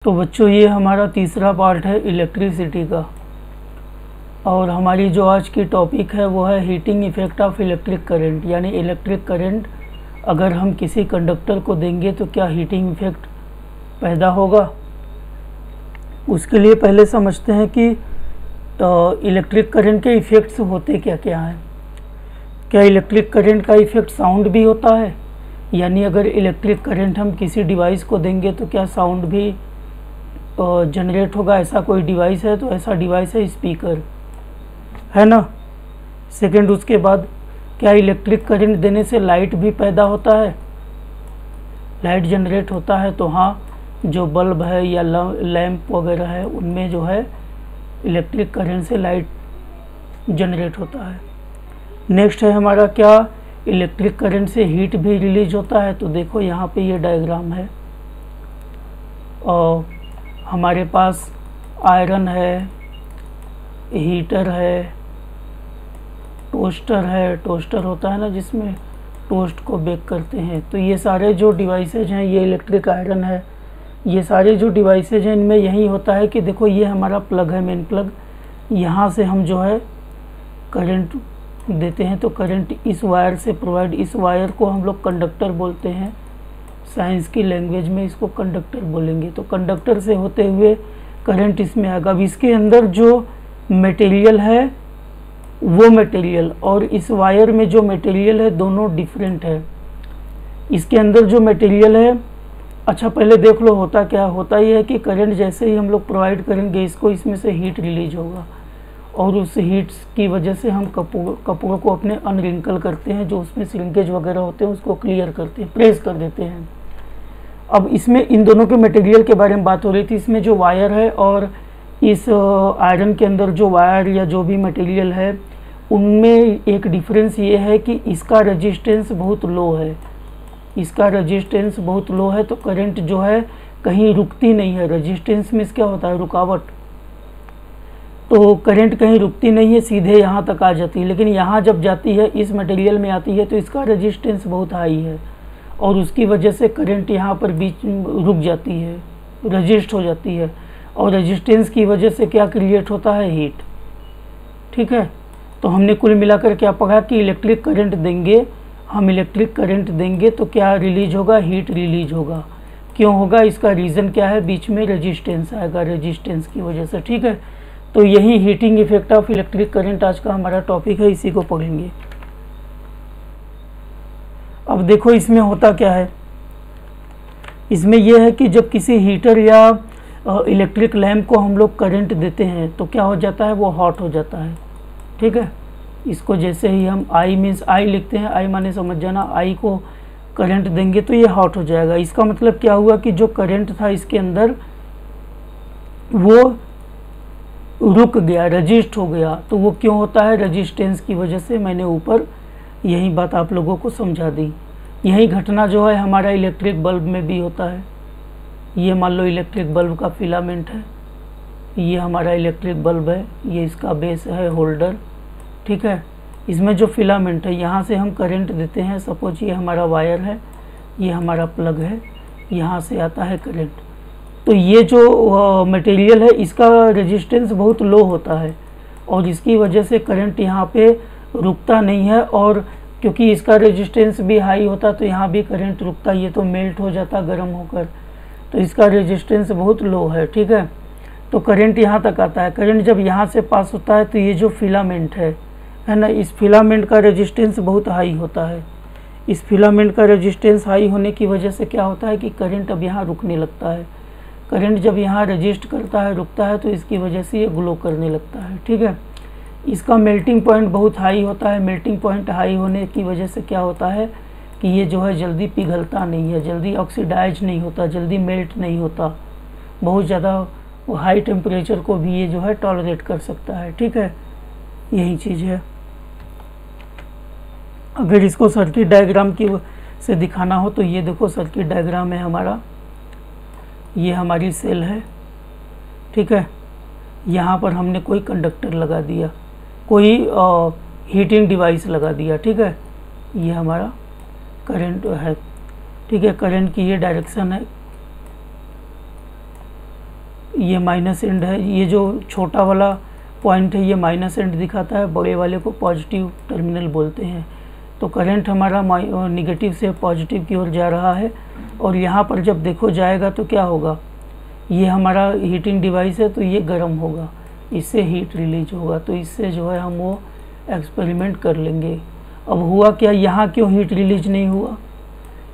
तो बच्चों ये हमारा तीसरा पार्ट है इलेक्ट्रिसिटी का। और हमारी जो आज की टॉपिक है वो है heating effect of electric current, यानी इलेक्ट्रिक करंट अगर हम किसी कंडक्टर को देंगे तो क्या हीटिंग इफ़ेक्ट पैदा होगा। उसके लिए पहले समझते हैं कि इलेक्ट्रिक करंट के इफ़ेक्ट्स होते क्या क्या हैं। क्या इलेक्ट्रिक करंट का इफ़ेक्ट साउंड भी होता है, यानी अगर इलेक्ट्रिक करंट हम किसी डिवाइस को देंगे तो क्या साउंड भी जनरेट होगा। ऐसा कोई डिवाइस है तो ऐसा डिवाइस है स्पीकर, है ना। सेकंड, उसके बाद क्या इलेक्ट्रिक करंट देने से लाइट भी पैदा होता है, लाइट जनरेट होता है। तो हाँ, जो बल्ब है या लैंप वगैरह है उनमें जो है इलेक्ट्रिक करंट से लाइट जनरेट होता है। नेक्स्ट है हमारा क्या इलेक्ट्रिक करंट से हीट भी रिलीज होता है। तो देखो यहाँ पे ये डायग्राम है और हमारे पास आयरन है, हीटर है, टोस्टर है। टोस्टर होता है ना जिसमें टोस्ट को बेक करते हैं। तो ये सारे जो डिवाइसेज हैं, ये इलेक्ट्रिक आयरन है, ये सारे जो डिवाइसेज हैं इनमें यही होता है कि देखो ये हमारा प्लग है, मेन प्लग। यहाँ से हम जो है करंट देते हैं तो करंट इस वायर से प्रोवाइड, इस वायर को हम लोग कंडक्टर बोलते हैं, साइंस की लैंग्वेज में इसको कंडक्टर बोलेंगे। तो कंडक्टर से होते हुए करंट इसमें आएगा। अब इसके अंदर जो मटेरियल है वो मटेरियल और इस वायर में जो मटेरियल है दोनों डिफरेंट है। इसके अंदर जो मटेरियल है, अच्छा पहले देख लो होता क्या। होता ये है कि करंट जैसे ही हम लोग प्रोवाइड करेंगे इसको, इसमें से हीट रिलीज होगा और उस हीट की वजह से हम कपड़ों को अपने अनरिंकल करते हैं, जो उसमें श्रिंकेज वगैरह होते हैं उसको क्लियर करते हैं, प्रेस कर देते हैं। अब इसमें इन दोनों के मटेरियल के बारे में बात हो रही थी। इसमें जो वायर है और इस आयरन के अंदर जो वायर या जो भी मटेरियल है उनमें एक डिफरेंस ये है कि इसका रेजिस्टेंस बहुत लो है। इसका रेजिस्टेंस बहुत लो है तो करंट जो है कहीं रुकती नहीं है। रेजिस्टेंस में क्या होता है, रुकावट। तो करंट कहीं रुकती नहीं है, सीधे यहाँ तक आ जाती है। लेकिन यहाँ जब जाती है, इस मटेरियल में आती है तो इसका रेजिस्टेंस बहुत हाई है और उसकी वजह से करंट यहाँ पर बीच रुक जाती है, रजिस्ट हो जाती है। और रेजिस्टेंस की वजह से क्या क्रिएट होता है, हीट। ठीक है, तो हमने कुल मिलाकर क्या पढ़ा कि इलेक्ट्रिक करंट देंगे, हम इलेक्ट्रिक करंट देंगे तो क्या रिलीज होगा, हीट रिलीज होगा। क्यों होगा, इसका रीज़न क्या है, बीच में रेजिस्टेंस आएगा, रेजिस्टेंस की वजह से। ठीक है, तो यही heating effect of electric current आज का हमारा टॉपिक है, इसी को पढ़ेंगे। अब देखो इसमें होता क्या है। इसमें यह है कि जब किसी हीटर या इलेक्ट्रिक लैंप को हम लोग करंट देते हैं तो क्या हो जाता है, वो हॉट हो जाता है। ठीक है, इसको जैसे ही हम आई मीन्स आई लिखते हैं, आई माने समझ जाना, आई को करंट देंगे तो ये हॉट हो जाएगा। इसका मतलब क्या हुआ कि जो करंट था इसके अंदर वो रुक गया, रजिस्ट हो गया। तो वो क्यों होता है, रेजिस्टेंस की वजह से। मैंने ऊपर यही बात आप लोगों को समझा दी। यही घटना जो है हमारा इलेक्ट्रिक बल्ब में भी होता है। ये मान लो इलेक्ट्रिक बल्ब का फिलामेंट है, ये हमारा इलेक्ट्रिक बल्ब है, ये इसका बेस है, होल्डर। ठीक है, इसमें जो फिलामेंट है यहाँ से हम करंट देते हैं। सपोज ये हमारा वायर है, ये हमारा प्लग है, यहाँ से आता है करंट। तो ये जो मटेरियल है इसका रेजिस्टेंस बहुत लो होता है और इसकी वजह से करंट यहाँ पे रुकता नहीं है। और क्योंकि इसका रेजिस्टेंस भी हाई होता तो यहाँ भी करंट रुकता, ये तो मेल्ट हो जाता गर्म होकर। तो इसका रेजिस्टेंस बहुत लो है। ठीक है, तो करंट यहाँ तक आता है। करंट जब यहाँ से पास होता है तो ये जो फिलामेंट है ना, इस फिलामेंट का रेजिस्टेंस बहुत हाई होता है। इस फिलामेंट का रेजिस्टेंस हाई होने की वजह से क्या होता है कि करंट अब यहाँ रुकने लगता है। करंट जब यहाँ रजिस्ट करता है, रुकता है, तो इसकी वजह से ये ग्लो करने लगता है। ठीक है, इसका मेल्टिंग पॉइंट बहुत हाई होता है। मेल्टिंग पॉइंट हाई होने की वजह से क्या होता है कि ये जो है जल्दी पिघलता नहीं है, जल्दी ऑक्सीडाइज नहीं होता, जल्दी मेल्ट नहीं होता। बहुत ज़्यादा हाई टेम्परेचर को भी ये जो है टॉलरेट कर सकता है। ठीक है, यही चीज़ है। अगर इसको सर्किट डायग्राम की से दिखाना हो तो ये देखो सर्किट डायग्राम है हमारा, ये हमारी सेल है। ठीक है, यहाँ पर हमने कोई कंडक्टर लगा दिया, कोई हीटिंग डिवाइस लगा दिया। ठीक है, ये हमारा करंट है। ठीक है, करंट की ये डायरेक्शन है, ये माइनस एंड है, ये जो छोटा वाला पॉइंट है ये माइनस एंड दिखाता है, बड़े वाले को पॉजिटिव टर्मिनल बोलते हैं। तो करंट हमारा निगेटिव से पॉजिटिव की ओर जा रहा है, और यहाँ पर जब देखो जाएगा तो क्या होगा, ये हमारा हीटिंग डिवाइस है तो ये गर्म होगा, इससे हीट रिलीज होगा। तो इससे जो है हम वो एक्सपेरिमेंट कर लेंगे। अब हुआ क्या, यहाँ क्यों हीट रिलीज नहीं हुआ,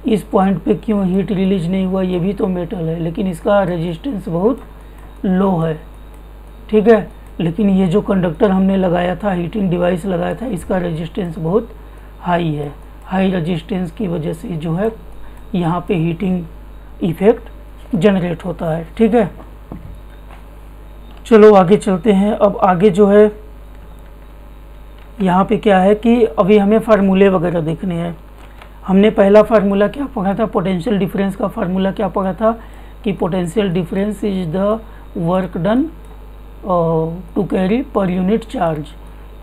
इस पॉइंट पे क्यों हीट रिलीज नहीं हुआ, ये भी तो मेटल है लेकिन इसका रेजिस्टेंस बहुत लो है, ठीक है। लेकिन ये जो कंडक्टर हमने लगाया था, हीटिंग डिवाइस लगाया था, इसका रेजिस्टेंस बहुत हाई है। हाई रेजिस्टेंस की वजह से जो है यहाँ पे हीटिंग इफेक्ट जनरेट होता है, ठीक है। चलो आगे चलते हैं। अब आगे जो है यहाँ पे क्या है कि अभी हमें फार्मूले वगैरह देखने हैं। हमने पहला फार्मूला क्या पढ़ा था, पोटेंशियल डिफरेंस का फार्मूला क्या पढ़ा था कि potential difference is the work done to carry per unit charge.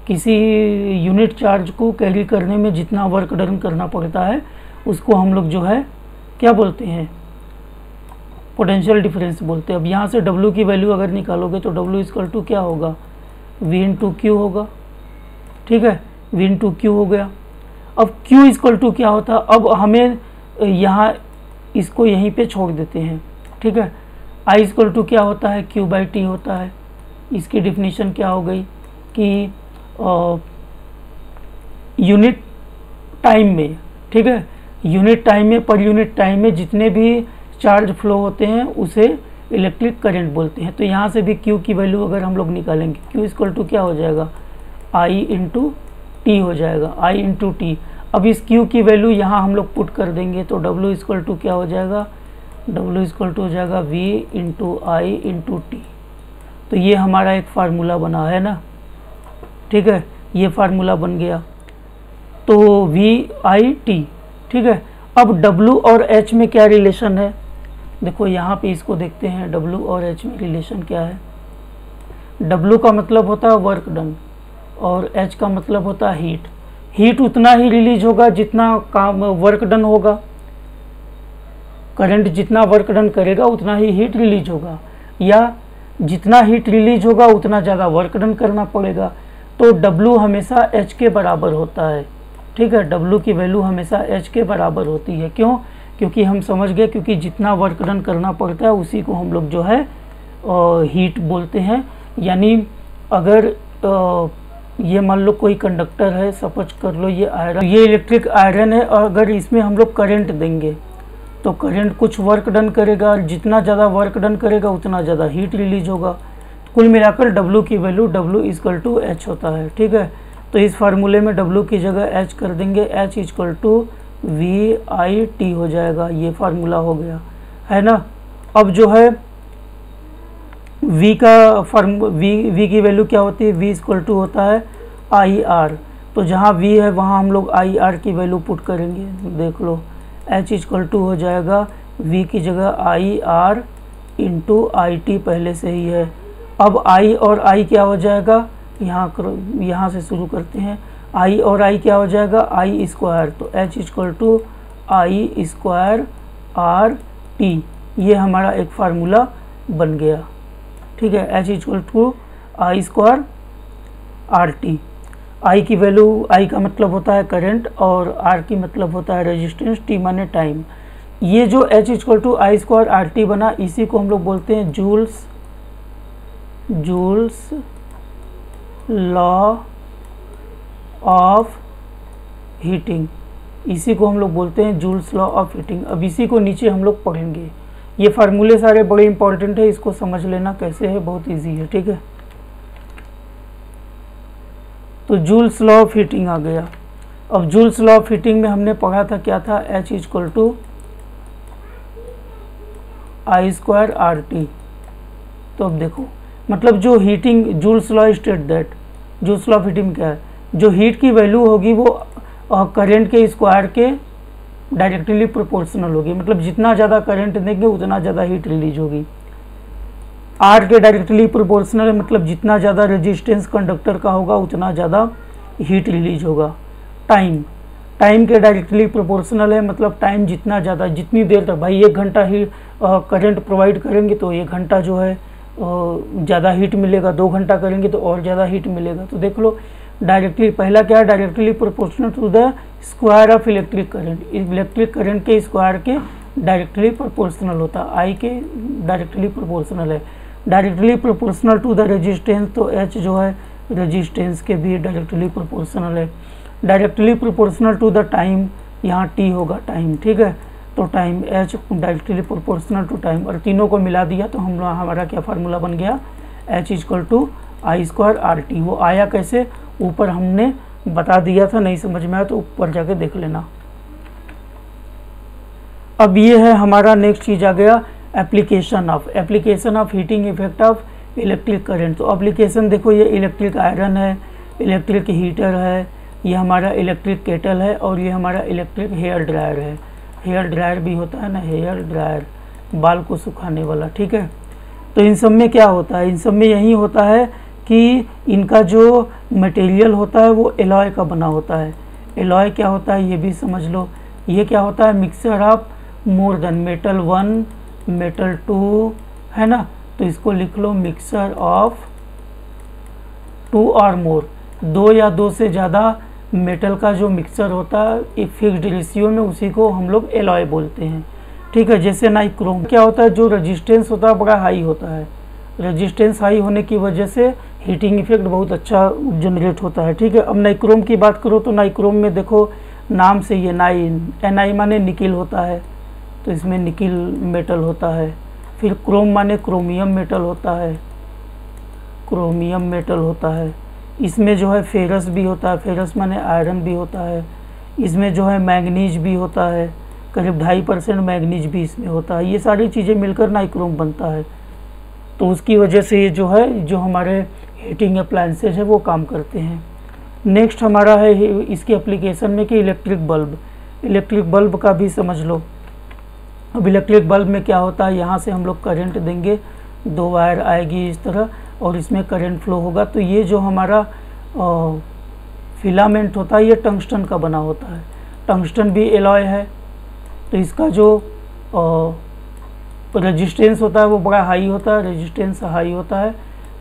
किसी यूनिट चार्ज को कैरी करने में जितना वर्क डन करना पड़ता है उसको हम लोग जो है क्या बोलते हैं, पोटेंशियल डिफरेंस बोलते हैं। अब यहाँ से W की वैल्यू अगर निकालोगे तो W इक्वल टू क्या होगा, V इंटू क्यू होगा, ठीक है। V इंटू क्यू हो गया। अब Q इक्वल टू क्या होता है, अब हमें यहाँ इसको यहीं पे छोड़ देते हैं, ठीक है। I इक्वल टू क्या होता है, Q बाई टी होता है। इसकी डिफिनीशन क्या हो गई कि यूनिट टाइम में, ठीक है, यूनिट टाइम में, पर यूनिट टाइम में जितने भी चार्ज फ्लो होते हैं उसे इलेक्ट्रिक करंट बोलते हैं। तो यहाँ से भी Q की वैल्यू अगर हम लोग निकालेंगे, Q इक्वल टू क्या हो जाएगा, I इंटू टी हो जाएगा, I इंटू टी। अब इस Q की वैल्यू यहाँ हम लोग पुट कर देंगे तो W इक्वल टू क्या हो जाएगा, W इक्वल टू हो जाएगा V इंटू आई इंटू टी। तो ये हमारा एक फार्मूला बना है ना, ठीक है, ये फार्मूला बन गया। तो VIT, ठीक है। अब W और H में क्या रिलेशन है, देखो यहाँ पे इसको देखते हैं, W और H में रिलेशन क्या है। W का मतलब होता है वर्क डन और H का मतलब होता है हीट। हीट उतना ही रिलीज होगा जितना काम वर्क डन होगा, करंट जितना वर्क डन करेगा उतना ही हीट रिलीज होगा, या जितना हीट रिलीज होगा उतना ज़्यादा वर्क डन करना पड़ेगा। तो W हमेशा H के बराबर होता है, ठीक है। W की वैल्यू हमेशा H के बराबर होती है। क्यों, क्योंकि हम समझ गए, क्योंकि जितना वर्क डन करना पड़ता है उसी को हम लोग जो है हीट बोलते हैं। यानी अगर ये मान लो कोई कंडक्टर है, सपोज कर लो ये आयरन, ये इलेक्ट्रिक आयरन है, और अगर इसमें हम लोग करंट देंगे तो करंट कुछ वर्क डन करेगा, और जितना ज़्यादा वर्क डन करेगा उतना ज़्यादा हीट रिलीज होगा। कुल मिलाकर W की value W equal to H होता है, ठीक है। तो इस फार्मूले में W की जगह H कर देंगे, H इक्वल टू VIT हो जाएगा। ये फार्मूला हो गया है ना। अब जो है V का V की वैल्यू क्या होती है, V इक्वल टू होता है IR। तो जहाँ V है वहाँ हम लोग IR की वैल्यू पुट करेंगे, देख लो H इक्वल टू हो जाएगा V की जगह IR इंटू IT पहले से ही है। अब I और I क्या हो जाएगा, यहाँ से शुरू करते हैं। I और I क्या हो जाएगा, I स्क्वायर। तो H equal to I square RT, ये हमारा एक फार्मूला बन गया, ठीक है। H equal to I square RT। I की वैल्यू, I का मतलब होता है करंट और R की मतलब होता है रेजिस्टेंस, T माने टाइम। ये जो H equal to I square RT बना, इसी को हम लोग बोलते हैं जूल्स लॉ ऑफ हीटिंग। इसी को हम लोग बोलते हैं जूल्स लॉ ऑफ हीटिंग। अब इसी को नीचे हम लोग पढ़ेंगे। ये फार्मूले सारे बड़े इंपॉर्टेंट है, इसको समझ लेना कैसे है, बहुत इजी है, ठीक है। तो जूल्स लॉ ऑफ हीटिंग आ गया। अब जूल्स लॉ ऑफ हीटिंग में हमने पढ़ा था क्या था, H equal to I square RT। तो अब देखो, मतलब जो heating, Joule's law state that, Joule's law of heating क्या है, जो हीट की वैल्यू होगी वो करंट के स्क्वायर के डायरेक्टली प्रोपोर्शनल होगी। मतलब जितना ज़्यादा करंट देंगे उतना ज़्यादा हीट रिलीज होगी। R के डायरेक्टली प्रोपोर्शनल है, मतलब जितना ज़्यादा रेजिस्टेंस कंडक्टर का होगा उतना ज़्यादा हीट रिलीज होगा। टाइम के डायरेक्टली प्रोपोर्शनल है, मतलब टाइम जितना ज़्यादा, जितनी देर तक भाई 1 घंटा ही करंट प्रोवाइड करेंगे तो 1 घंटा जो है ज़्यादा हीट मिलेगा, 2 घंटा करेंगे तो और ज़्यादा हीट मिलेगा। तो देख लो डायरेक्टली, पहला क्या है, directly proportional to the square of electric current, electric current के स्क्वायर के डायरेक्टली प्रोपोर्शनल होता है, आई के डायरेक्टली प्रोपोर्शनल है। Directly proportional to the resistance, तो एच जो है रेजिस्टेंस के भी डायरेक्टली प्रोपोर्शनल है। Directly proportional to the time, यहाँ टी होगा टाइम, ठीक है, तो time H directly proportional to time, और तीनों को मिला दिया तो हमारा क्या फार्मूला बन गया, H equal to I square R T. वो आया कैसे, ऊपर हमने बता दिया था, नहीं समझ में आया तो ऊपर जाके देख लेना। अब ये है हमारा नेक्स्ट चीज आ गया application of heating effect of electric current. तो एप्लीकेशन देखो, ये इलेक्ट्रिक आयरन है, इलेक्ट्रिक हीटर है, ये हमारा इलेक्ट्रिक केटल है, और ये हमारा इलेक्ट्रिक हेयर ड्रायर है। हेयर ड्रायर भी होता है ना, हेयर ड्रायर, बाल को सुखाने वाला, ठीक है। तो इन सब में क्या होता है, इन सब में यही होता है कि इनका जो मटेरियल होता है वो एलॉय का बना होता है। एलॉय क्या होता है ये भी समझ लो, ये क्या होता है, mixture of more than metal 1 metal 2, है ना, तो इसको लिख लो मिक्सचर ऑफ 2 और मोर, 2 या 2 से ज़्यादा मेटल का जो मिक्सचर होता है एक फिक्स्ड रेशियो में, उसी को हम लोग एलॉय बोलते हैं, ठीक है। जैसे नाइक्रोम क्या होता है, जो रेजिस्टेंस होता है बड़ा हाई होता है, रेजिस्टेंस हाई होने की वजह से हीटिंग इफेक्ट बहुत अच्छा जनरेट होता है, ठीक है। अब नाइक्रोम की बात करो तो नाइक्रोम में देखो नाम से ये NI माने निकिल होता है, तो इसमें निकिल मेटल होता है। फिर क्रोम माने क्रोमियम मेटल होता है, क्रोमियम मेटल होता है। इसमें जो है फेरस भी होता है, फेरस माने आयरन भी होता है। इसमें जो है मैग्नीज भी होता है, करीब 2.5% मैग्नीज भी इसमें होता है। ये सारी चीज़ें मिलकर नाइक्रोम बनता है, तो उसकी वजह से ये जो है, जो हमारे हीटिंग अप्लायंसेज है वो काम करते हैं। नेक्स्ट हमारा है इसके एप्लीकेशन में कि इलेक्ट्रिक बल्ब, इलेक्ट्रिक बल्ब का भी समझ लो। अब इलेक्ट्रिक बल्ब में क्या होता है, यहाँ से हम लोग करंट देंगे, 2 वायर आएगी इस तरह और इसमें करंट फ्लो होगा। तो ये जो हमारा फिलामेंट होता है ये टंगस्टन का बना होता है, टंगस्टन भी एलॉय है, तो इसका जो रेजिस्टेंस होता है वो बड़ा हाई होता है, रेजिस्टेंस हाई होता है,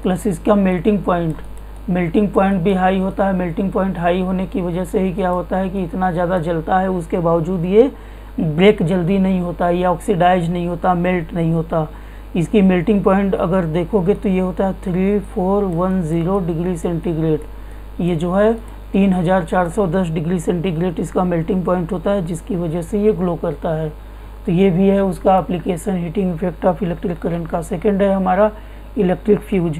प्लस इसका मेल्टिंग पॉइंट भी हाई होता है। मेल्टिंग पॉइंट हाई होने की वजह से ही क्या होता है कि इतना ज़्यादा जलता है, उसके बावजूद ये ब्रेक जल्दी नहीं होता, या ऑक्सीडाइज नहीं होता, मेल्ट नहीं होता। इसकी मेल्टिंग पॉइंट अगर देखोगे तो ये होता है 3410 डिग्री सेंटीग्रेड, ये जो है 3410 डिग्री सेंटीग्रेड इसका मेल्टिंग पॉइंट होता है, जिसकी वजह से ये ग्लो करता है। तो ये भी है उसका application heating effect of electric current का। सेकंड है हमारा इलेक्ट्रिक फ्यूज।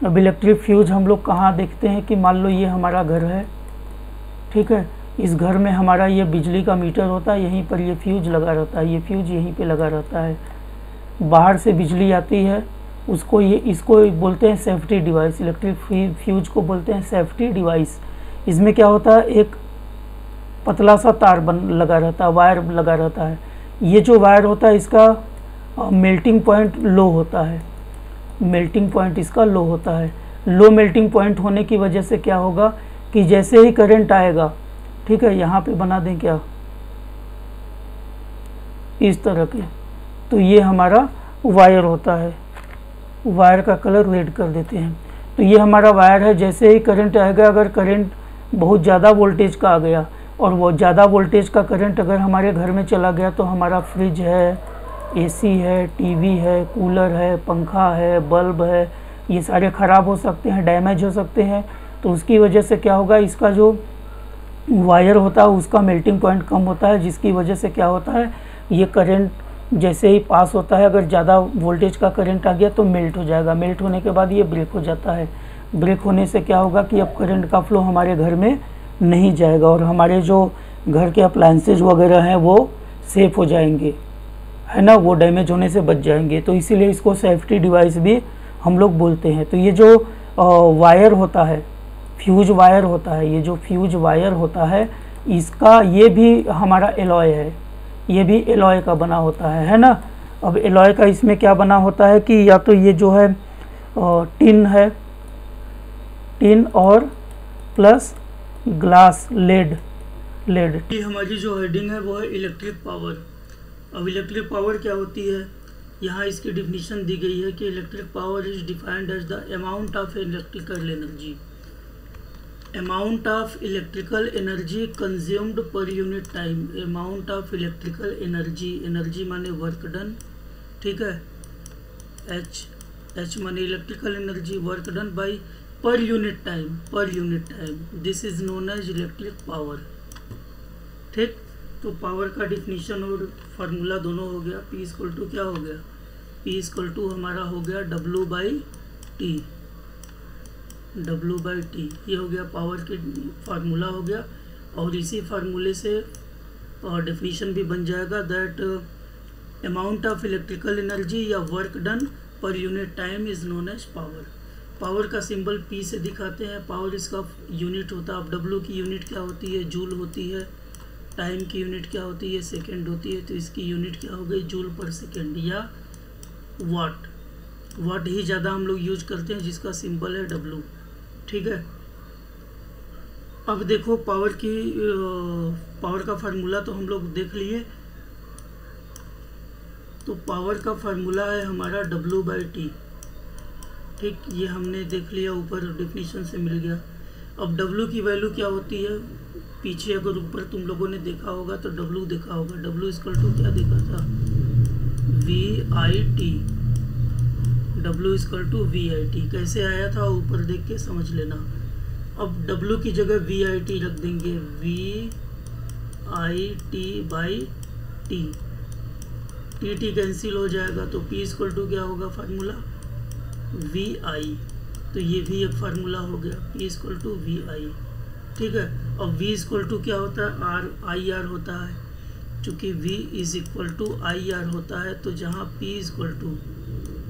अब इलेक्ट्रिक फ्यूज हम लोग कहाँ देखते हैं कि मान लो ये हमारा घर है, ठीक है, इस घर में हमारा ये बिजली का मीटर होता है, यहीं पर ये फ्यूज लगा रहता है, ये फ्यूज यहीं पे लगा रहता है। बाहर से बिजली आती है, उसको इसको बोलते हैं सेफ्टी डिवाइस, इलेक्ट्रिक फ्यूज को बोलते हैं सेफ्टी डिवाइस। इसमें क्या होता है, एक पतला सा तार लगा रहता है, वायर लगा रहता है। ये जो वायर होता है इसका मेल्टिंग पॉइंट लो होता है, मेल्टिंग पॉइंट इसका लो होता है। लो मेल्टिंग पॉइंट होने की वजह से क्या होगा कि जैसे ही करंट आएगा, ठीक है, यहाँ पे बना दें क्या, इस तरह के, तो ये हमारा वायर होता है, वायर का कलर रेड कर देते हैं। तो ये हमारा वायर है, जैसे ही करंट आएगा, अगर करंट बहुत ज़्यादा वोल्टेज का आ गया और वो ज़्यादा वोल्टेज का करंट अगर हमारे घर में चला गया तो हमारा फ्रिज है, एसी है, टीवी है, कूलर है, पंखा है, बल्ब है, ये सारे ख़राब हो सकते हैं, डैमेज हो सकते हैं। तो उसकी वजह से क्या होगा, इसका जो वायर होता है उसका मेल्टिंग पॉइंट कम होता है, जिसकी वजह से क्या होता है, ये करंट जैसे ही पास होता है, अगर ज़्यादा वोल्टेज का करंट आ गया तो मेल्ट हो जाएगा। मेल्ट होने के बाद ये ब्रेक हो जाता है। ब्रेक होने से क्या होगा कि अब करंट का फ्लो हमारे घर में नहीं जाएगा और हमारे जो घर के अप्लायंसेज वगैरह हैं वो सेफ हो जाएंगे, है ना, वो डैमेज होने से बच जाएंगे। तो इसीलिए इसको सेफ्टी डिवाइस भी हम लोग बोलते हैं। तो ये जो वायर होता है, फ्यूज वायर होता है, ये जो फ्यूज वायर होता है इसका, ये भी हमारा एलॉय है, ये भी एलॉय का बना होता है ना। अब एलॉय का इसमें क्या बना होता है कि या तो ये जो है टिन है, टिन और प्लस ग्लास, लेड। ये हमारी जो हेडिंग है वो है इलेक्ट्रिक पावर। अब इलेक्ट्रिक पावर क्या होती है, यहाँ इसकी डिफिनीशन दी गई है कि electric power is defined as the amount of electrical energy, amount of electrical energy consumed per unit time, amount of electrical energy, energy माने वर्क डन, ठीक है, एच माने electrical energy, work done by per unit time, per unit time, this is known as electric power. ठीक, तो power का definition और formula दोनों हो गया। P इक्वल टू क्या हो गया, P इक्वल टू हमारा हो गया W by T, W by T, ये हो गया पावर की फार्मूला हो गया। और इसी फार्मूले से डेफिनीशन भी बन जाएगा that amount of electrical energy या work done per unit time is known as power. Power का सिंबल P से दिखाते हैं, पावर इसका यूनिट होता है। अब W की यूनिट क्या होती है, जूल होती है, टाइम की यूनिट क्या होती है, सेकंड होती है, तो इसकी यूनिट क्या हो गई, जूल पर सेकंड या वाट। वाट ही ज़्यादा हम लोग यूज करते हैं जिसका सिंबल है W। ठीक है, अब देखो पावर का फार्मूला तो हम लोग देख लिए। तो पावर का फार्मूला है हमारा W बाई टी। ठीक, ये हमने देख लिया, ऊपर डिफिनीशन से मिल गया। अब W की वैल्यू क्या होती है, पीछे अगर ऊपर तुम लोगों ने देखा होगा तो W देखा होगा, W इक्वल टू क्या देखा था, VIT, W equal to VIT। कैसे आया था ऊपर देख के समझ लेना। अब W की जगह VIT रख देंगे, VIT by T, T cancel हो जाएगा, तो P इक्वल टू क्या होगा फार्मूला, VI। तो ये भी एक फार्मूला हो गया, P इक्वल टू VI। ठीक है, और V इक्वल टू क्या होता है, IR होता है। चूँकि V is equal to IR होता है, तो जहाँ P इक्वल टू,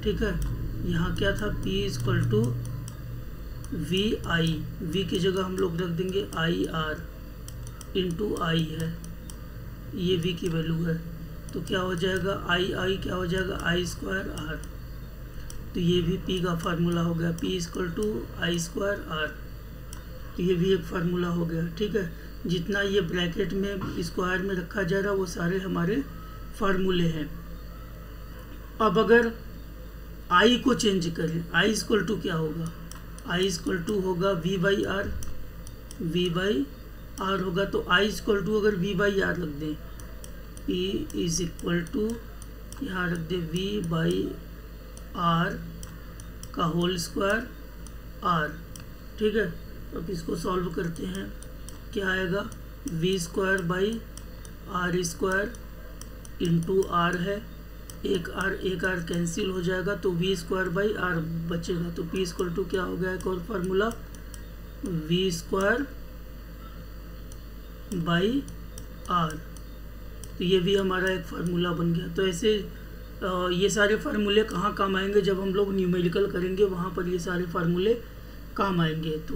ठीक है, यहाँ क्या था, P equal to VI, V की जगह हम लोग रख देंगे IR इंटू I है, ये V की वैल्यू है, तो क्या हो जाएगा, I क्या हो जाएगा, I स्क्वायर R। तो ये भी P का फार्मूला हो गया, P equal to I square R। तो ये भी एक फार्मूला हो गया। ठीक है, जितना ये ब्रैकेट में स्क्वायर में रखा जा रहा है वो सारे हमारे फार्मूले हैं। अब अगर I को चेंज करें, I इक्वल टू क्या होगा, I इक्वल टू होगा V by R, V by R होगा। तो I इक्वल टू अगर V बाई आर रख दें, P इज इक्वल टू यहाँ रख दें V बाई आर का होल स्क्वायर R। ठीक है, अब इसको सॉल्व करते हैं, क्या आएगा, V square by R square into R है, एक R कैंसिल हो जाएगा, तो V स्क्वायर बाई R बचेगा। तो P इक्वल टू क्या हो गया, एक और formula, V square by R। तो ये भी हमारा एक फार्मूला बन गया। तो ऐसे ये सारे फार्मूले कहाँ काम आएंगे, जब हम लोग न्यूमेरिकल करेंगे वहाँ पर ये सारे फार्मूले काम आएंगे। तो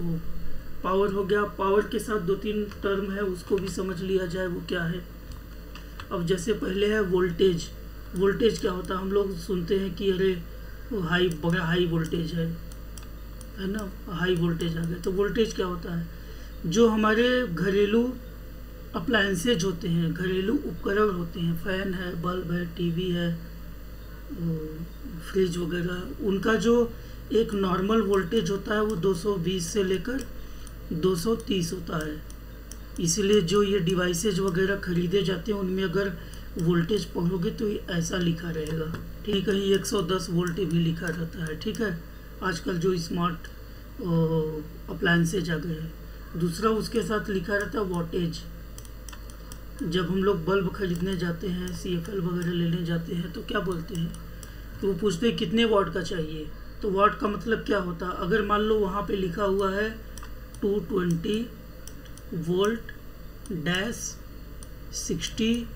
पावर हो गया, पावर के साथ 2-3 टर्म है उसको भी समझ लिया जाए, वो क्या है। अब जैसे पहले है वोल्टेज। वोल्टेज क्या होता है, हम लोग सुनते हैं कि अरे बड़ा हाई वोल्टेज है ना, हाई वोल्टेज आ गया। तो वोल्टेज क्या होता है, जो हमारे घरेलू अप्लायंसेज होते हैं, घरेलू उपकरण होते हैं, फैन है, बल्ब है, टीवी है, फ्रिज वगैरह, उनका जो एक नॉर्मल वोल्टेज होता है वो 220 से लेकर 230 होता है। इसलिए जो ये डिवाइसेज वगैरह खरीदे जाते हैं उनमें अगर वोल्टेज पढ़ोगे तो ये ऐसा लिखा रहेगा, ठीक है, 110 वोल्ट भी लिखा रहता है। ठीक है, आजकल जो स्मार्ट अप्लायंसेज आ गए हैं। दूसरा उसके साथ लिखा रहता है वोल्टेज। जब हम लोग बल्ब खरीदने जाते हैं, CFL वगैरह लेने जाते हैं, तो क्या बोलते हैं कि वो पूछते हैं कितने वाट का चाहिए। तो वाट का मतलब क्या होता है, अगर मान लो वहाँ पे लिखा हुआ है 220 वोल्ट डैश 60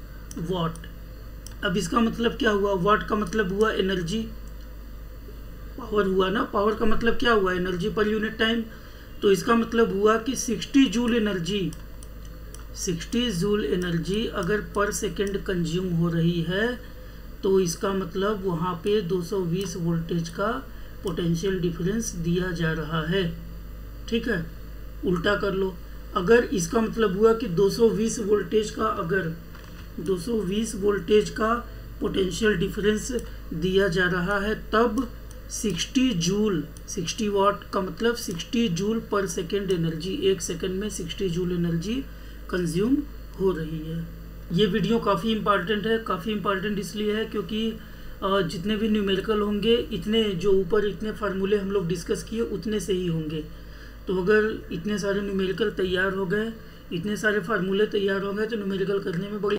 वाट। अब इसका मतलब क्या हुआ, वाट का मतलब हुआ एनर्जी, पावर हुआ ना, पावर का मतलब क्या हुआ, एनर्जी पर यूनिट टाइम। तो इसका मतलब हुआ कि 60 जूल एनर्जी अगर पर सेकेंड कंज्यूम हो रही है, तो इसका मतलब वहाँ पे 220 वोल्टेज का पोटेंशियल डिफरेंस दिया जा रहा है। ठीक है, उल्टा कर लो, अगर इसका मतलब हुआ कि 220 वोल्टेज का, अगर 220 वोल्टेज का पोटेंशियल डिफरेंस दिया जा रहा है, तब 60 जूल, 60 वाट का मतलब 60 जूल पर सेकेंड एनर्जी, 1 सेकेंड में 60 जूल एनर्जी कंज्यूम हो रही है। ये वीडियो काफ़ी इम्पॉर्टेंट है। काफ़ी इम्पॉर्टेंट इसलिए है क्योंकि जितने भी न्यूमेरिकल होंगे, इतने जो ऊपर इतने फार्मूले हम लोग डिस्कस किए उतने से ही होंगे। तो अगर इतने सारे न्यूमेरिकल तैयार हो गए, इतने सारे फार्मूले तैयार हो गए, तो न्यूमेरिकल करने में बड़ी